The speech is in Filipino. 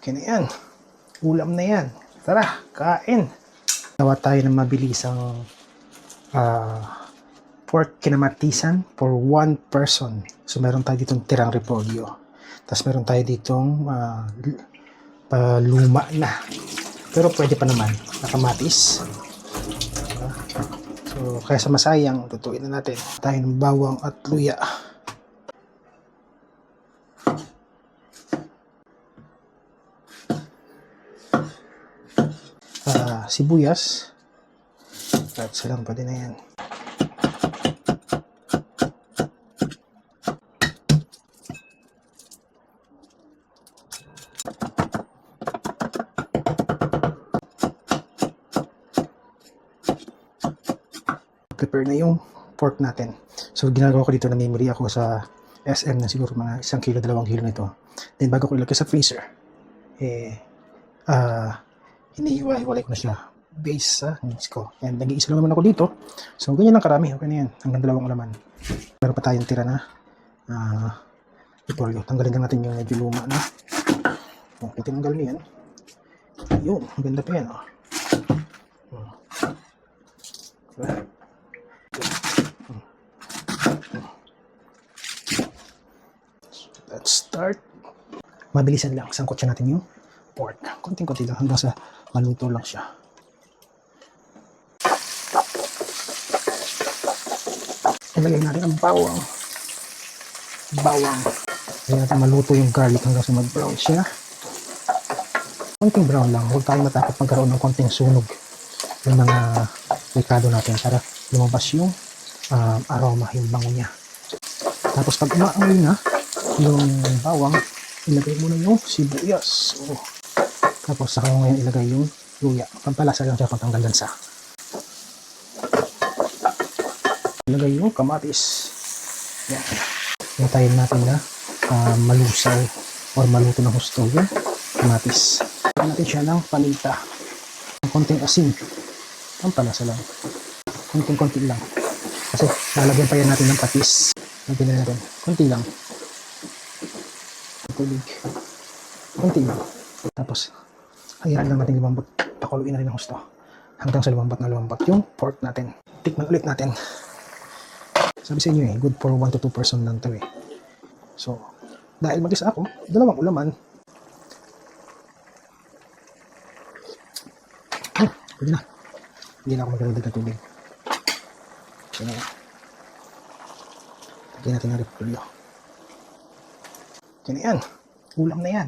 Okay na yan. Ulam na yan. Tara, kain. Gawa tayo ng mabilisang pork kinamatisan for one person. So meron tayo ditong tirang repolyo. Tapos meron tayo ditong luma na. Pero pwede pa naman. Nakamatis. So kaya sa masayang, tutuin na natin. Tayo ng bawang at luya. Sibuyas. Kahit silang pwede na yan. Prepare na yung pork natin. So ginagawa ko dito, na memory ako sa SM na siguro mga 1 kilo, 2 kilo nito. Then bago ko ilagay sa freezer, hinihiwa-hiwalay ko na siya base sa mix ko. And nag-iisa lang naman ako dito. So ganyan lang karami. Okay na yan. Hanggang 2 laman. Meron pa tayong tira na repolyo. Tanggalin lang natin yung medyo luma na. Okay, tinanggal niyan. Yun. Maganda pa yan. Let's start. Mabilisan lang. Sangkot siya natin yung pork. Konting-konti lang hanggang sa maluto lang siya. Ilagay natin ang bawang. Ilagay natin maluto yung garlic hanggang sa mag-brown siya. Konting brown lang. Huwag tayo matakot magkaroon ng konting sunog ng mga ricado natin para lumabas yung aroma, yung bango niya. Tapos pag umaangoy na yung bawang, ilagay mo na yung sibuyas. Tapos saka mo ngayon ilagay yung luya. Pampalasa lang siya, pagtanggal lansa. Ilagay yung kamatis. Yan. Hintayin natin na malusaw or maluto ng husto yung kamatis. Ilagay natin siya ng paminta. Konting asin. Pampalasa lang. Konting-konti lang. Kasi lalagyan pa yan natin ng patis. Lagyan na natin. Konti lang. Tubig. Konti lang. Tapos, hayaan lang natin lumambot. Pakuluin na rin ang husto. Hanggang sa lumambot yung pork natin. Tikman ulit natin. Sabi sa inyo good for 1 to 2 person lang to So, dahil mag-isa ako, 2 ulaman. Pwede na. Hindi na ako magdagdag ng tubig. So, lagyan natin ang repolyo. Okay na yan. Ulam na yan.